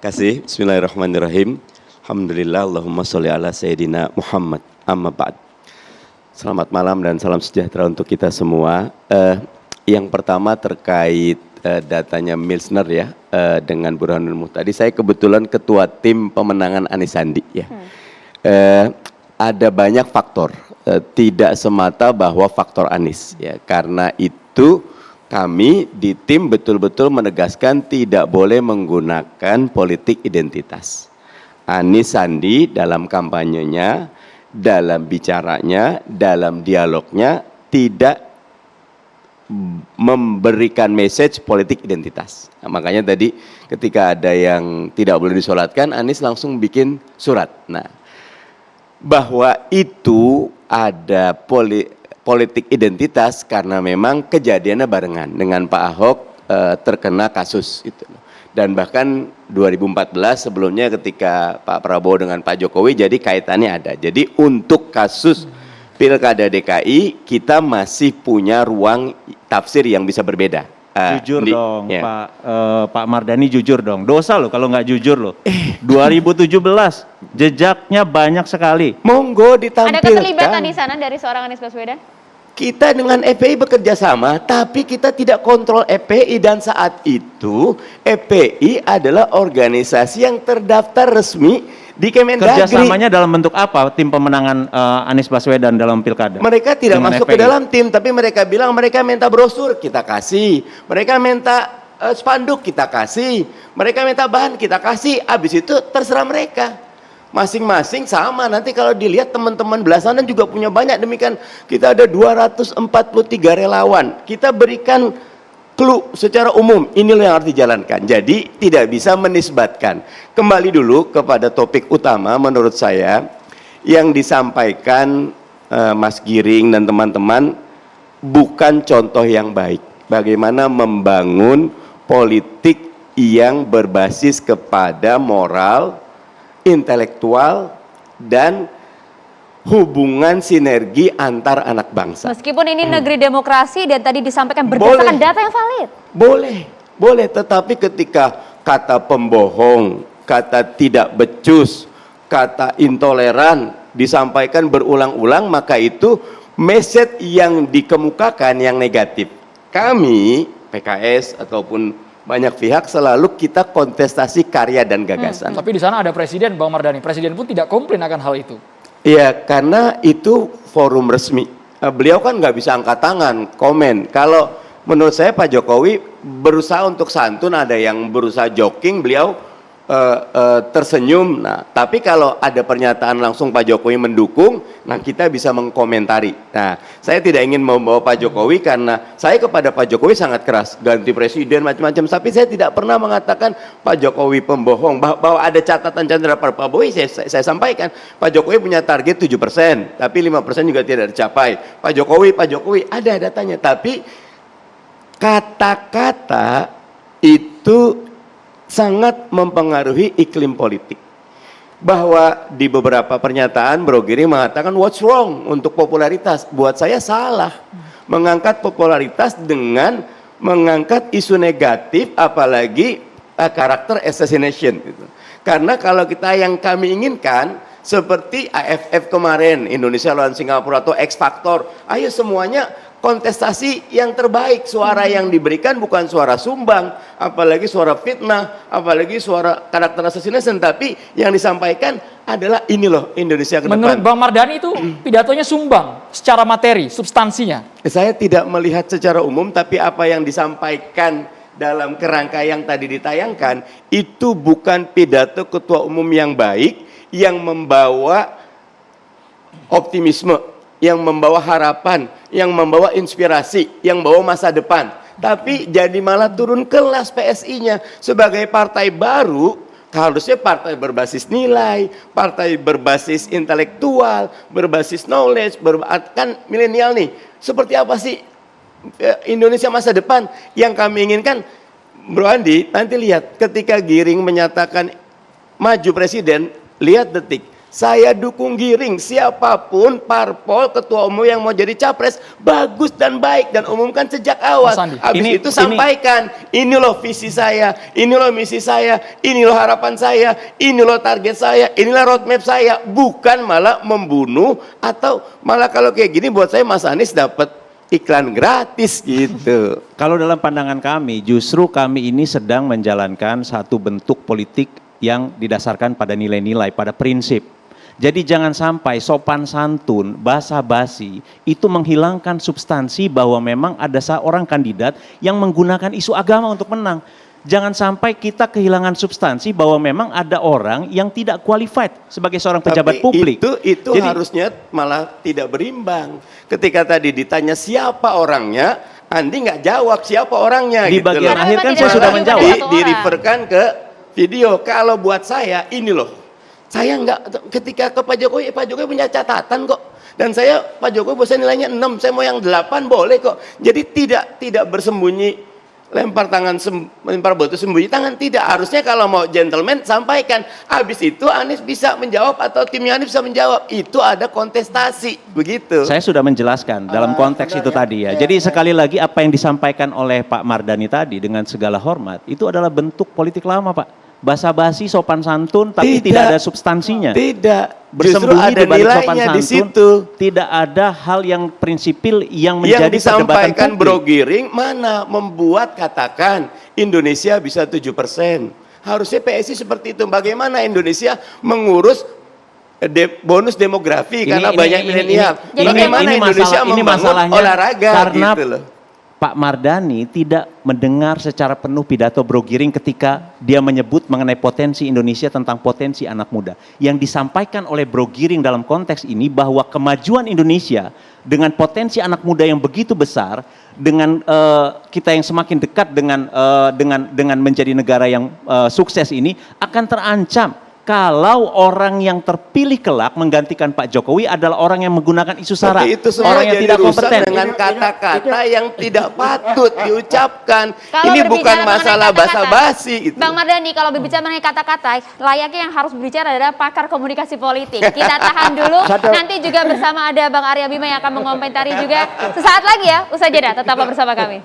kasih. Bismillahirrahmanirrahim. Alhamdulillah, Allahumma sholli ala Sayyidina Muhammad. Amma ba'd. Selamat malam dan salam sejahtera untuk kita semua. Yang pertama terkait datanya Milsner ya, dengan Burhanuddin Muhtadi. Saya kebetulan ketua tim pemenangan Anies Sandi ya. Ada banyak faktor, tidak semata bahwa faktor Anies ya. Karena itu kami di tim betul-betul menegaskan tidak boleh menggunakan politik identitas. Anies Sandi dalam kampanyenya, dalam bicaranya, dalam dialognya tidak memberikan message politik identitas. Nah, makanya tadi ketika ada yang tidak boleh disolatkan, Anies langsung bikin surat. Nah, bahwa itu ada politik identitas karena memang kejadiannya barengan dengan Pak Ahok terkena kasus itu. Dan bahkan 2014 sebelumnya ketika Pak Prabowo dengan Pak Jokowi, jadi kaitannya ada. Jadi untuk kasus Pilkada DKI kita masih punya ruang tafsir yang bisa berbeda. Jujur dong ya. Pak Mardhani jujur dong. Dosa loh kalau nggak jujur loh. 2017 jejaknya banyak sekali. Monggo ditampilkan. Ada keterlibatan di sana dari seorang Anies Baswedan? Kita dengan FPI bekerja sama, tapi kita tidak kontrol FPI dan saat itu FPI adalah organisasi yang terdaftar resmi di Kemendagri. Kerjasamanya dalam bentuk apa tim pemenangan Anies Baswedan dalam pilkada? Mereka tidak dengan masuk FPI. ke dalam tim, tapi mereka bilang mereka minta brosur, kita kasih. Mereka minta spanduk, kita kasih. Mereka minta bahan, kita kasih. Habis itu terserah mereka. Masing-masing sama, nanti kalau dilihat teman-teman belasan juga punya banyak demikian. Kita ada 243 relawan, kita berikan clue secara umum, inilah yang harus dijalankan. Jadi tidak bisa menisbatkan. Kembali dulu kepada topik utama menurut saya, yang disampaikan Mas Giring dan teman-teman bukan contoh yang baik. Bagaimana membangun politik yang berbasis kepada moral, intelektual dan hubungan sinergi antar anak bangsa. Meskipun ini negeri demokrasi dan tadi disampaikan berdasarkan data yang valid. Boleh, tetapi ketika kata pembohong, kata tidak becus, kata intoleran disampaikan berulang-ulang, maka itu message yang dikemukakan yang negatif. Kami PKS ataupun banyak pihak selalu kita kontestasi karya dan gagasan. Tapi di sana ada presiden, Bang Mardhani. Presiden pun tidak komplain akan hal itu. Iya, karena itu forum resmi. Beliau kan nggak bisa angkat tangan, komen. Kalau menurut saya Pak Jokowi berusaha untuk santun, ada yang berusaha joking, beliau tersenyum. Nah, tapi kalau ada pernyataan langsung Pak Jokowi mendukung, nah kita bisa mengkomentari. Nah, saya tidak ingin membawa Pak Jokowi karena saya kepada Pak Jokowi sangat keras, ganti presiden macam-macam. Tapi saya tidak pernah mengatakan Pak Jokowi pembohong. Bahwa ada catatan-catatan Pak Prabowo, saya sampaikan. Pak Jokowi punya target 7%, tapi 5% juga tidak tercapai. Pak Jokowi ada datanya. Tapi kata-kata itu sangat mempengaruhi iklim politik. Bahwa di beberapa pernyataan Bro Giring mengatakan what's wrong untuk popularitas. Buat saya salah. Mengangkat popularitas dengan mengangkat isu negatif, apalagi karakter assassination gitu. Karena kalau kita yang kami inginkan seperti AFF kemarin, Indonesia lawan Singapura atau X Factor, ayo semuanya kontestasi yang terbaik, suara yang diberikan bukan suara sumbang, apalagi suara fitnah, apalagi suara karakter assassination, tapi yang disampaikan adalah ini loh Indonesia ke depan. Menurut Bang Mardhani itu pidatonya sumbang secara materi, substansinya. Saya tidak melihat secara umum, tapi apa yang disampaikan dalam kerangka yang tadi ditayangkan itu bukan pidato ketua umum yang baik, yang membawa optimisme, yang membawa harapan, yang membawa inspirasi, yang membawa masa depan. Tapi jadi malah turun kelas PSI-nya. Sebagai partai baru, harusnya partai berbasis nilai, partai berbasis intelektual, berbasis knowledge, kan milenial nih. Seperti apa sih Indonesia masa depan yang kami inginkan? Bro Andi, nanti lihat ketika Giring menyatakan maju presiden, lihat detik. Saya dukung Giring, siapapun parpol ketua umum yang mau jadi capres, bagus dan baik, dan umumkan sejak awal. Mas Andi, Habis itu sampaikan, ini loh visi saya, ini loh misi saya, ini loh harapan saya, ini loh target saya, inilah roadmap saya. Bukan malah membunuh, atau malah kalau kayak gini buat saya Mas Anies dapat iklan gratis gitu. Kalau dalam pandangan kami, justru kami ini sedang menjalankan satu bentuk politik yang didasarkan pada nilai-nilai, pada prinsip. Jadi jangan sampai sopan santun, basa-basi itu menghilangkan substansi bahwa memang ada seorang kandidat yang menggunakan isu agama untuk menang. Jangan sampai kita kehilangan substansi bahwa memang ada orang yang tidak qualified sebagai seorang pejabat publik. Itu jadi, harusnya malah tidak berimbang. Ketika tadi ditanya siapa orangnya, Andi nggak jawab siapa orangnya. Di gitu bagian loh. akhir kan saya sudah menjawab. Di-referkan ke video. Kalau buat saya ini loh. Saya nggak, ketika ke Pak Jokowi punya catatan kok. Dan saya, Pak Jokowi bisa nilainya 6, saya mau yang 8 boleh kok. Jadi tidak bersembunyi, lempar batu sembunyi tangan. Tidak, harusnya kalau mau gentleman sampaikan. Habis itu Anies bisa menjawab atau timnya Anies bisa menjawab. Itu ada kontestasi, begitu. Saya sudah menjelaskan dalam konteks itu tadi ya. Jadi sekali lagi apa yang disampaikan oleh Pak Mardhani tadi dengan segala hormat, itu adalah bentuk politik lama Pak. Basa-basi, sopan santun, tapi tidak ada substansinya. Tidak. Bersembunyi di balik sopan nilainya santun. Di situ. Tidak ada hal yang prinsipil yang menjadi yang perdebatan disampaikan publik. Bro Giring mana membuat katakan Indonesia bisa 7%. Harusnya PSI seperti itu. Bagaimana Indonesia mengurus bonus demografi karena banyak milenial. Bagaimana Indonesia membangun olahraga karena gitu loh. Pak Mardhani tidak mendengar secara penuh pidato Bro Giring ketika dia menyebut mengenai potensi Indonesia tentang potensi anak muda. Yang disampaikan oleh Bro Giring dalam konteks ini bahwa kemajuan Indonesia dengan potensi anak muda yang begitu besar, dengan kita yang semakin dekat dengan menjadi negara yang sukses ini akan terancam kalau orang yang terpilih kelak menggantikan Pak Jokowi adalah orang yang menggunakan isu sara, itu semua orang yang jadi tidak rusak kompeten dengan kata-kata yang tidak patut diucapkan. Kalau Ini berbicara bukan mengenai masalah kata-kata, basa-basi gitu. Bang Mardhani, kalau berbicara mengenai kata-kata, layaknya yang harus berbicara adalah pakar komunikasi politik. Kita tahan dulu, nanti juga bersama ada Bang Arya Bima yang akan mengomentari juga. Sesaat lagi ya, usai jeda, tetaplah bersama kami.